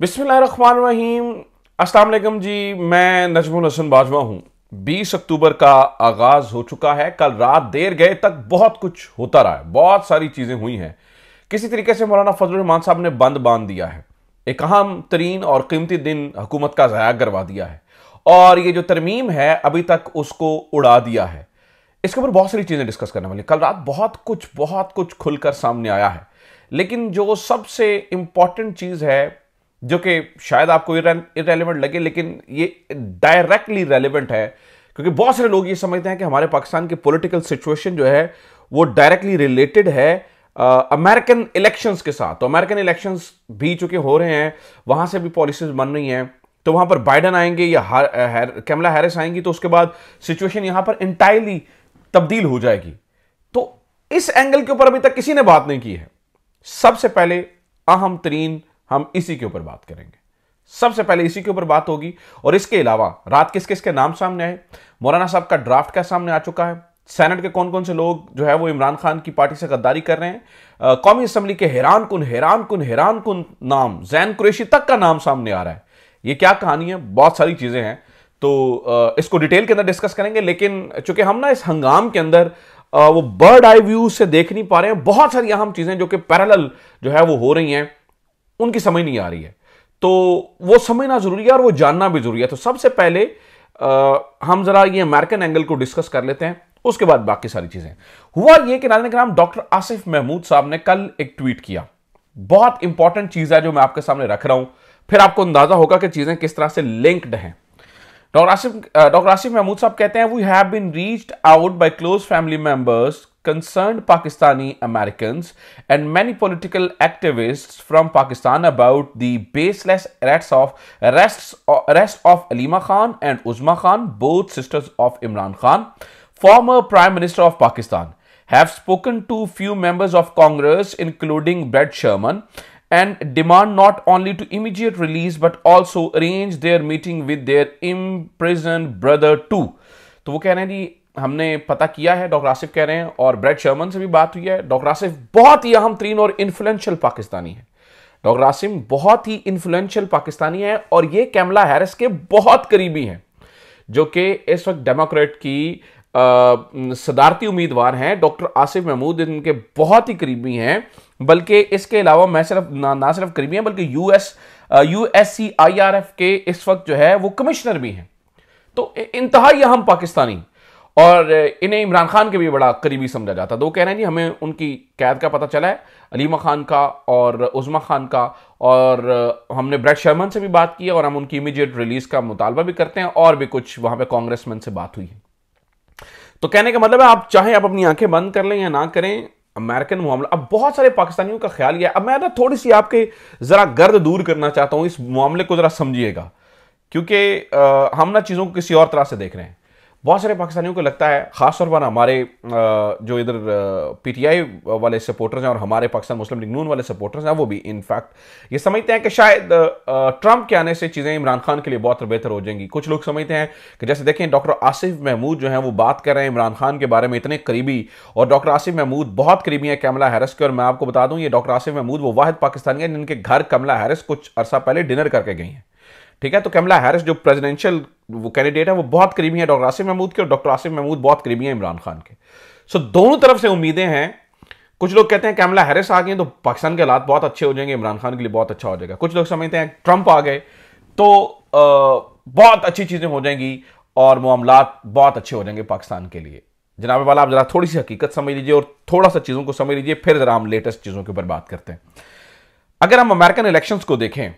बिस्मिल्लाहिर्रहमानिर्रहीम। अस्सलाम वालेकुम जी, मैं नजमुल हसन बाजवा हूं। 20 अक्टूबर का आगाज हो चुका है। कल रात देर गए तक बहुत कुछ होता रहा है, बहुत सारी चीजें हुई हैं। किसी तरीके से मौलाना फजलुर रहमान साहब ने बंद बांध दिया है, एक अहम तरीन और कीमती दिन हुकूमत का ज़ाया करवा दिया है, और ये जो तरमीम है अभी तक उसको उड़ा दिया है। इसके ऊपर बहुत सारी चीजें डिस्कस करने वाली। कल रात बहुत कुछ खुलकर सामने आया है, लेकिन जो सबसे इंपॉर्टेंट चीज है, जो कि शायद आपको इररेलेवेंट लगे, लेकिन ये डायरेक्टली रेलेवेंट है, क्योंकि बहुत सारे लोग ये समझते हैं कि हमारे पाकिस्तान की पॉलिटिकल सिचुएशन जो है वो डायरेक्टली रिलेटेड है अमेरिकन इलेक्शंस के साथ। तो अमेरिकन इलेक्शंस भी चूंकि हो रहे हैं, वहां से भी पॉलिसीज बन रही हैं, तो वहां पर बाइडन आएंगे या कैमला हैरिस आएंगी, तो उसके बाद सिचुएशन यहां पर इंटायरली तब्दील हो जाएगी। तो इस एंगल के ऊपर अभी तक किसी ने बात नहीं की है। सबसे पहले अहम तरीन हम इसी के ऊपर बात करेंगे, सबसे पहले इसी के ऊपर बात होगी। और इसके अलावा रात किस किस के नाम सामने आए, मौलाना साहब का ड्राफ्ट क्या सामने आ चुका है, सेनेट के कौन कौन से लोग जो है वो इमरान खान की पार्टी से गद्दारी कर रहे हैं, कौमी असम्बली के हैरान कुन नाम जैन कुरैशी तक का नाम सामने आ रहा है। ये क्या कहानी है, बहुत सारी चीजें हैं, तो इसको डिटेल के अंदर डिस्कस करेंगे। लेकिन चूंकि हम ना इस हंगाम के अंदर वो बर्ड आई व्यू से देख नहीं पा रहे हैं, बहुत सारी अहम चीजें जो कि पैरेलल जो है वो हो रही हैं, उनकी समझ नहीं आ रही है, तो वो समझना जरूरी है और वो जानना भी जरूरी है। तो सबसे पहले हम जरा ये अमेरिकन एंगल को डिस्कस कर लेते हैं, उसके बाद बाकी सारी चीजें। हुआ ये कि नाज़रीन किराम, डॉक्टर आसिफ महमूद साहब ने कल एक ट्वीट किया। बहुत इंपॉर्टेंट चीज है जो मैं आपके सामने रख रहा हूं, फिर आपको अंदाजा होगा कि चीजें किस तरह से लिंक्ड हैं। डॉक्टर आसिफ महमूद साहब कहते हैं, we have been reached out by close family members, concerned Pakistani Americans and many political activists from Pakistan about the baseless arrest of Alima Khan and Uzma Khan, both sisters of Imran Khan, former Prime Minister of Pakistan. Have spoken to few members of Congress, including Brett Sherman, and demand not only to immediate release but also arrange their meeting with their imprisoned brother too. तो वो कह रहे हैं जी, हमने पता किया है, doctor Asif कह रहे हैं, और ब्रेट शर्मन से भी बात हुई है। डॉक्टर आसिफ बहुत ही अहम तरीन और इन्फ्लुएंशियल पाकिस्तानी है। डॉक्टर आसिफ बहुत ही इन्फ्लुएंशियल पाकिस्तानी है, और ये कैमला हैरिस के बहुत करीबी हैं, जो कि इस वक्त डेमोक्रेट की सदारती उम्मीदवार हैं। डॉक्टर आसिफ महमूद इनके बहुत ही करीबी हैं, बल्कि इसके अलावा मैं सिर्फ ना सिर्फ करीबी हैं, बल्कि USCIRF के इस वक्त जो है वो कमिश्नर भी हैं। तो इंतहाई अहम पाकिस्तानी, और इन्हें इमरान खान के भी बड़ा करीबी समझा जाता। तो वो कह रहे हैं जी, हमें उनकी कैद का पता चला है, अलीमा खान का और उज़मा खान का, और हमने ब्रेट शर्मन से भी बात की है, और हम उनकी इमीडिएट रिलीज का मुतालबा भी करते हैं, और भी कुछ वहां पे कांग्रेसमैन से बात हुई है। तो कहने का मतलब है, आप चाहे आप अपनी आंखें बंद कर लें या ना करें, अमेरिकन मामला अब बहुत सारे पाकिस्तानियों का ख्याल यह है। अब मैं ना थोड़ी सी आपके जरा गर्द दूर करना चाहता हूं, इस मामले को जरा समझिएगा, क्योंकि हम ना चीजों को किसी और तरह से देख रहे हैं। बहुत सारे पाकिस्तानियों को लगता है, खासतौर पर हमारे जो इधर PTI वाले सपोर्टर्स हैं और हमारे पाकिस्तान मुस्लिम लीग नून वाले सपोर्टर्स हैं, वो भी इनफैक्ट ये समझते हैं कि शायद ट्रंप के आने से चीज़ें इमरान खान के लिए बहुत बेहतर हो जाएंगी। कुछ लोग समझते हैं कि जैसे देखें, डॉक्टर आसिफ महमूद जो हैं वो बात कर रहे हैं इमरान खान के बारे में इतने करीबी, और डॉक्टर आसिफ महमूद बहुत करीबी हैं कैमला हैरिस के। और मैं आपको बता दूं, ये डॉक्टर आसिफ महमूद वो वाहिद पाकिस्तानी है जिनके घर कैमला हैरिस कुछ अरसा पहले डिनर करके गई हैं। ठीक है, तो कैमला हैरिस जो प्रेसिडेंशियल वो कैंडिडेट है, वो बहुत करीबी है डॉक्टर आसिफ महमूद के, और डॉक्टर आसिफ महमूद बहुत करीबी है इमरान खान के। सो दोनों तरफ से उम्मीदें हैं। कुछ लोग कहते हैं कैमला हैरिस आ गए तो पाकिस्तान के हालात बहुत अच्छे हो जाएंगे, इमरान खान के लिए बहुत अच्छा हो जाएगा। कुछ लोग समझते हैं ट्रंप आ गए तो बहुत अच्छी चीजें हो जाएंगी और मामलात बहुत अच्छे हो जाएंगे पाकिस्तान के लिए। जनाब वाला, आप जरा थोड़ी सी हकीकत समझ लीजिए और थोड़ा सा चीजों को समझ लीजिए, फिर जरा हम लेटेस्ट चीजों के ऊपर बात करते हैं। अगर हम अमेरिकन इलेक्शंस को देखें,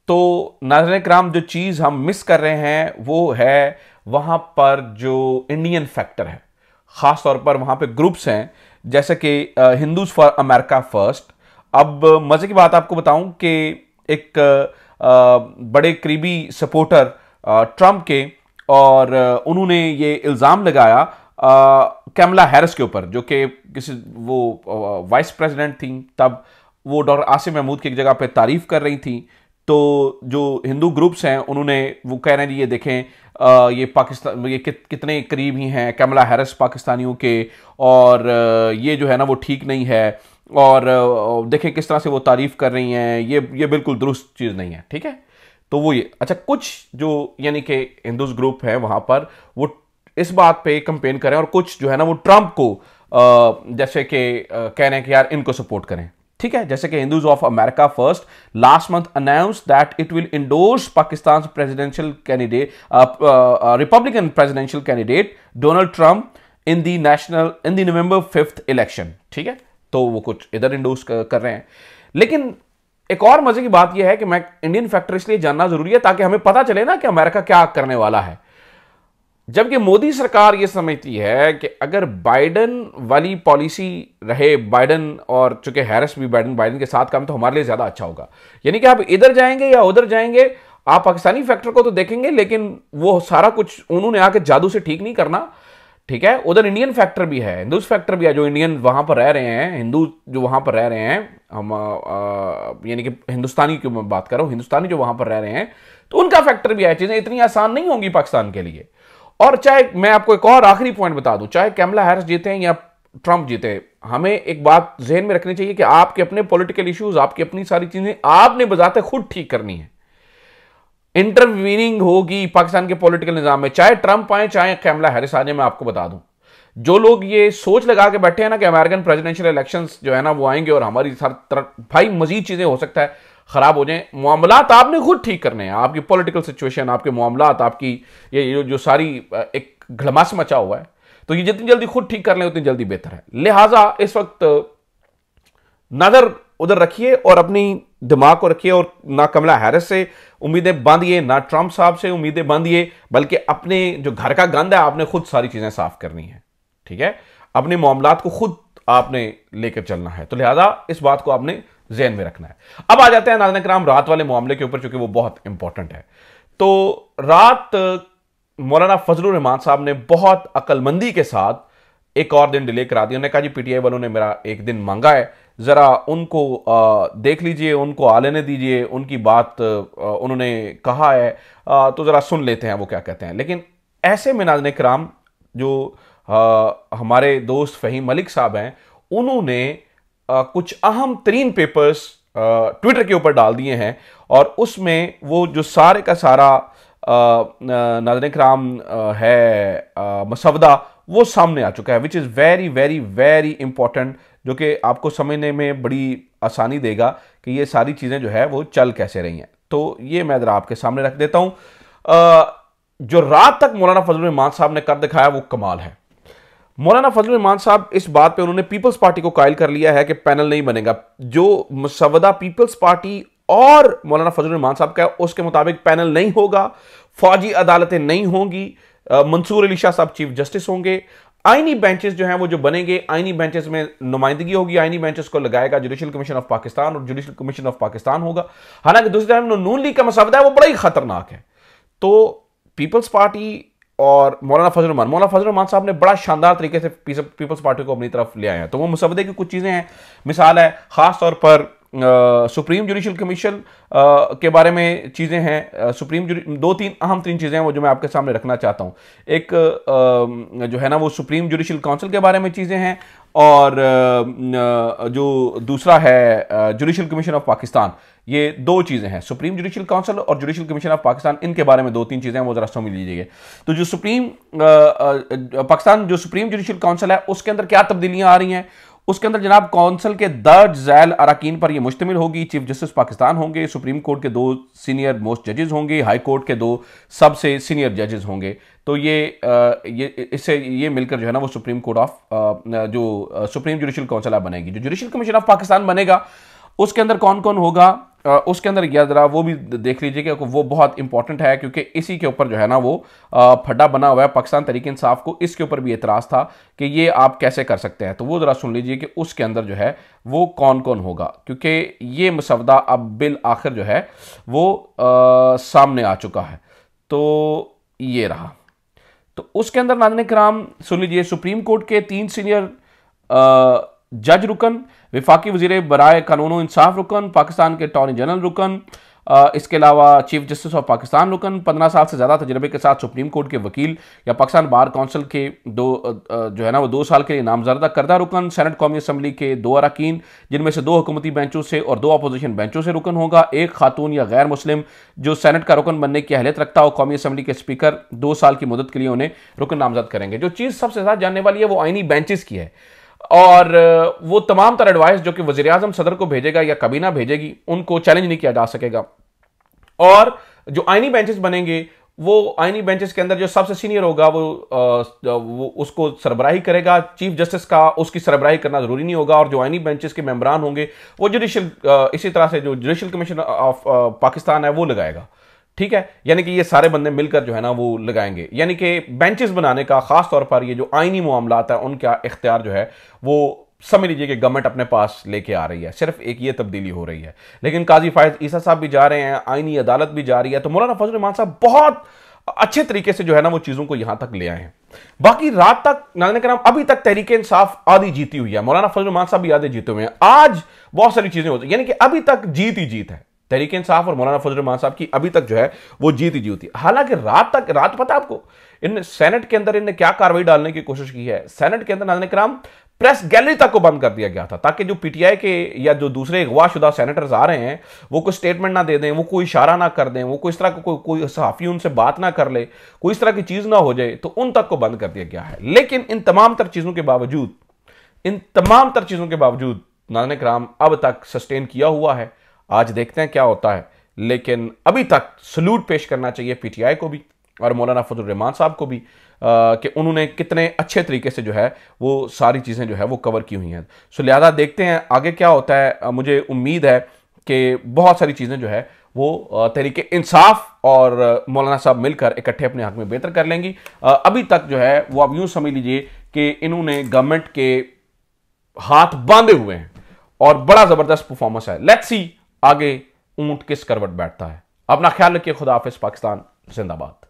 तो नाज़रीन किराम, जो चीज़ हम मिस कर रहे हैं वो है वहाँ पर जो इंडियन फैक्टर है। ख़ास तौर पर वहाँ पे ग्रुप्स हैं जैसे कि हिंदूज फॉर अमेरिका फर्स्ट। अब मज़े की बात आपको बताऊं कि एक बड़े करीबी सपोर्टर ट्रंप के, और उन्होंने ये इल्ज़ाम लगाया कैमला हैरिस के ऊपर, जो कि किसी वो वाइस प्रेसिडेंट थी तब, वो डॉक्टर आसिफ महमूद की एक जगह पे तारीफ़ कर रही थी। तो जो हिंदू ग्रुप्स हैं उन्होंने वो कह रहे हैं जी, ये देखें ये पाकिस्तान, ये कितने करीब ही हैं कैमला हैरिस पाकिस्तानियों के, और ये जो है ना वो ठीक नहीं है, और देखें किस तरह से वो तारीफ कर रही हैं, ये बिल्कुल दुरुस्त चीज़ नहीं है, ठीक है। तो वो ये अच्छा, कुछ जो यानी कि हिंदूज ग्रुप है वहां पर वो इस बात पे कंपेन करें, और कुछ जो है ना वो ट्रंप को जैसे कि कह रहे हैं कि यार इनको सपोर्ट करें, ठीक है। जैसे कि Hindus of America first last month announce that it will endorse Pakistan presidential candidate Republican presidential candidate Donald Trump in the November 5th election, ठीक है। तो वो कुछ इधर इंडोर्स कर रहे हैं। लेकिन एक और मजे की बात यह है कि मैं इंडियन फैक्टर इसलिए जानना जरूरी है ताकि हमें पता चले ना कि अमेरिका क्या करने वाला है। जबकि मोदी सरकार यह समझती है कि अगर बाइडन वाली पॉलिसी रहे, बाइडन और चूंकि हैरिस भी बाइडन के साथ काम, तो हमारे लिए ज्यादा अच्छा होगा। यानी कि आप इधर जाएंगे या उधर जाएंगे, आप पाकिस्तानी फैक्टर को तो देखेंगे, लेकिन वो सारा कुछ उन्होंने आके जादू से ठीक नहीं करना, ठीक है। उधर इंडियन फैक्टर भी है, हिंदू फैक्टर भी है, जो इंडियन वहां पर रह रहे हैं, हिंदू जो वहां पर रह रहे हैं, हम यानी कि हिंदुस्तानी की मैं बात कर रहा हूं, हिंदुस्तानी जो वहां पर रह रहे हैं, तो उनका फैक्टर भी है। चीजें इतनी आसान नहीं होंगी पाकिस्तान के लिए। और चाहे मैं आपको एक और आखिरी पॉइंट बता दूं, चाहे कैमला हैरिस जीते हैं या ट्रंप जीते, हमें एक बात जहन में रखनी चाहिए कि आपके अपने पॉलिटिकल इश्यूज, आपकी अपनी सारी चीजें आपने बजाते खुद ठीक करनी है। इंटरवीनिंग होगी पाकिस्तान के पॉलिटिकल निजाम में, चाहे ट्रंप आए चाहे कैमला हैरिस आ जाए। मैं आपको बता दूं, जो लोग ये सोच लगा के बैठे हैं ना कि अमेरिकन प्रेसिडेंशियल इलेक्शंस जो है ना वो आएंगे और हमारी भाई मजीद चीजें हो सकता है खराब हो जाए। मामलात आपने खुद ठीक करने हैं, आपकी पॉलिटिकल सिचुएशन, आपके मामलात, आपकी ये जो सारी एक घड़मास मचा हुआ है, तो ये जितनी जल्दी खुद ठीक कर लें उतनी जल्दी बेहतर है। लिहाजा इस वक्त नजर उधर रखिए और अपनी दिमाग को रखिए, और ना कमला हैरिस से उम्मीदें बांधिए, ना ट्रंप साहब से उम्मीदें बांधिए, बल्कि अपने जो घर का गंद है आपने खुद सारी चीजें साफ करनी है, ठीक है। अपने मामलात को खुद आपने लेकर चलना है, तो लिहाजा इस बात को आपने ज़हन में रखना है। अब आ जाते हैं नाज़रीन किराम रात वाले मामले के ऊपर, चूंकि वो बहुत इंपॉर्टेंट है। तो रात मौलाना फजलुर रहमान साहब ने बहुत अक्लमंदी के साथ एक और दिन डिले करा दिया। उन्होंने कहा जी पीटीआई वालों ने मेरा एक दिन मांगा है, जरा उनको देख लीजिए, उनको आ लेने दीजिए, उनकी बात उन्होंने कहा है, तो जरा सुन लेते हैं वो क्या कहते हैं। लेकिन ऐसे में नाज़रीन किराम जो हमारे दोस्त फहीम मलिक साहब हैं, उन्होंने कुछ अहम तरीन पेपर्स ट्विटर के ऊपर डाल दिए हैं, और उसमें वो जो सारे का सारा नाज़रीन किराम है मसवदा वो सामने आ चुका है, which is very very very important, जो कि आपको समझने में बड़ी आसानी देगा कि ये सारी चीज़ें जो है वो चल कैसे रही हैं। तो ये मैं ज़रा आपके सामने रख देता हूँ। जो रात तक मौलाना फजलुर रहमान साहब ने कर दिखाया वो कमाल है। मौलाना फजलुर रहमान साहब इस बात पे उन्होंने पीपल्स पार्टी को कायल कर लिया है कि पैनल नहीं बनेगा। जो मसवदा पीपल्स पार्टी और मौलाना फजलुर रहमान साहब का उसके मुताबिक पैनल नहीं होगा, फौजी अदालतें नहीं होंगी, मंसूर अली शाह साहब चीफ जस्टिस होंगे, आईनी बेंचेस जो हैं वो जो बनेंगे, आईनी बेंचेस में नुमाइंदगी होगी, आईनी बेंचेस को लगाएगा जुडिशल कमीशन ऑफ पाकिस्तान और जुडिशल कमीशन ऑफ पाकिस्तान होगा। हालांकि दूसरी तरफ नून लीग का मसवदा है वो बड़ा ही खतरनाक है। तो पीपल्स पार्टी और मौलाना फजलुर रहमान साहब ने बड़ा शानदार तरीके से पीपल्स पार्टी को अपनी तरफ ले आए हैं। तो वो मुसवदे की कुछ चीज़ें हैं, मिसाल है खास तौर पर सुप्रीम जुडिशल कमीशन के बारे में चीज़ें हैं, दो तीन अहम तीन चीज़ें हैं वो जो मैं आपके सामने रखना चाहता हूँ। एक जो है ना वो सुप्रीम जुडिशल काउंसिल के बारे में चीज़ें हैं, और जो दूसरा है जुडिशल कमीशन ऑफ पाकिस्तान। ये दो चीज़ें हैं, सुप्रीम जुडिशल काउंसिल और जुडिशल कमीशन ऑफ पाकिस्तान, इनके बारे में दो तीन चीज़ें हैं वो ज़रा समझ लीजिएगा। तो जो पाकिस्तान जो सुप्रीम जुडिशल काउंसिल है उसके अंदर क्या तब्दीलियाँ आ रही हैं, उसके अंदर जनाब काउंसिल के दर्ज झैल अरकान पर यह मुश्तमिल होगी। चीफ जस्टिस पाकिस्तान होंगे, सुप्रीम कोर्ट के 2 सीनियर मोस्ट जजेस होंगे, हाई कोर्ट के 2 सबसे सीनियर जजेस होंगे। तो इससे ये मिलकर जो है ना वो सुप्रीम कोर्ट ऑफ जो सुप्रीम जुडिशल काउंसिल बनेगी। जो जुडिशल कमीशन ऑफ पाकिस्तान बनेगा उसके अंदर कौन कौन होगा, उसके अंदर या जरा वो भी देख लीजिए कि वो बहुत इंपॉर्टेंट है, क्योंकि इसी के ऊपर जो है ना वो फड्डा बना हुआ है। पाकिस्तान तहरीक इंसाफ को इसके ऊपर भी एतराज़ था कि ये आप कैसे कर सकते हैं। तो वो ज़रा सुन लीजिए कि उसके अंदर जो है वो कौन कौन होगा, क्योंकि ये मसवदा अब बिल आखिर जो है वो सामने आ चुका है। तो ये रहा। तो उसके अंदर नाज़रीन किराम सुन लीजिए, सुप्रीम कोर्ट के 3 सीनियर जज रुकन, विफाकी वजीर बराए कानून इंसाफ रुकन, पाकिस्तान के अटॉर्नी जनरल रुकन, इसके अलावा चीफ जस्टिस ऑफ पाकिस्तान रुकन, 15 साल से ज़्यादा तजर्बे के साथ सुप्रीम कोर्ट के वकील या पाकिस्तान बार काउंसिल के जो है ना वो 2 साल के लिए नामजदा करदा रुकन, सेनेट कौमी असम्बली के 2 अरकान जिनमें से 2 हुकूमती बेंचों से और 2 अपोजिशन बेंचों से रुकन होगा, 1 खातून या गैर मुस्लिम जो सेनेट का रुकन बनने की अहलियत रखता हो, कौमी असम्बली के स्पीकर 2 साल की मुद्दत के लिए उन्हें रुकन नामजद करेंगे। जो चीज़ सबसे ज़्यादा जानने वाली है वो आईनी बेंचेस की है, और वो तमाम तरह एडवाइस जो कि वज़ीर आज़म सदर को भेजेगा या कबीना भेजेगी उनको चैलेंज नहीं किया जा सकेगा। और जो आईनी बेंचेस बनेंगे वो आईनी बेंचेस के अंदर जो सबसे सीनियर होगा वो उसको सरबराही करेगा, चीफ जस्टिस का उसकी सरबराही करना जरूरी नहीं होगा। और जो आईनी बेंचेस के मेंबरान होंगे वो जुडिशल इसी तरह से जो जुडिशल कमीशन ऑफ पाकिस्तान है वो लगाएगा, ठीक है। यानी कि ये सारे बंदे मिलकर जो है ना वो लगाएंगे, यानी कि बेंचेस बनाने का खास तौर पर ये जो आईनी मामलात है उनका इख्तियार जो है वो समझ लीजिए कि गवर्नमेंट अपने पास लेके आ रही है। सिर्फ एक ये तब्दीली हो रही है, लेकिन काजी फायद ईसा साहब भी जा रहे हैं, आईनी अदालत भी जा रही है, तो मौलाना फजल रहमान साहब बहुत अच्छे तरीके से जो है ना वो चीजों को यहां तक ले आए हैं। बाकी रात तक नाज़रीन कराम अभी तक तहरीक इंसाफ आधी जीती हुई है, मौलाना फजल रहमान साहब भी आधे जीते हुए हैं। आज बहुत सारी चीजें होती, यानी कि अभी तक जीत ही जीत है तहरीक इंसाफ और मौलाना फजल रहमान साहब की, अभी तक जो है वो जीत ही जीती। हालांकि रात पता आपको इन सेनेट के अंदर इनने क्या कार्रवाई डालने की कोशिश की है। सेनेट के अंदर नाज़रीन कराम प्रेस गैलरी तक को बंद कर दिया गया था, ताकि जो पीटीआई के या जो दूसरे अगवाशुदा सेनेटर्स आ रहे हैं वो कोई स्टेटमेंट ना दे दें, वो कोई इशारा ना कर दें, वो कोई इस तरह का कोई सहाफ़ी उनसे बात ना कर ले, कोई इस तरह की चीज़ ना हो जाए, तो उन तक को बंद कर दिया गया है। लेकिन इन तमाम तर चीज़ों के बावजूद नाज़रीन कराम अब तक सस्टेन किया हुआ है। आज देखते हैं क्या होता है, लेकिन अभी तक सल्यूट पेश करना चाहिए पीटीआई को भी और मौलाना फजल रहमान साहब को भी कि उन्होंने कितने अच्छे तरीके से जो है वो सारी चीज़ें जो है वो कवर की हुई हैं। सो लिहाजा देखते हैं आगे क्या होता है। मुझे उम्मीद है कि बहुत सारी चीज़ें जो है वो तहरीक इंसाफ और मौलाना साहब मिलकर इकट्ठे अपने हक में बेहतर कर लेंगी। अभी तक जो है वो आप यूँ समझ लीजिए कि इन्होंने गवर्नमेंट के हाथ बांधे हुए हैं और बड़ा ज़बरदस्त परफॉर्मेंस है। लेट्स सी आगे ऊंट किस करवट बैठता है। अपना ख्याल रखिए। खुदा हाफिज़। पाकिस्तान जिंदाबाद।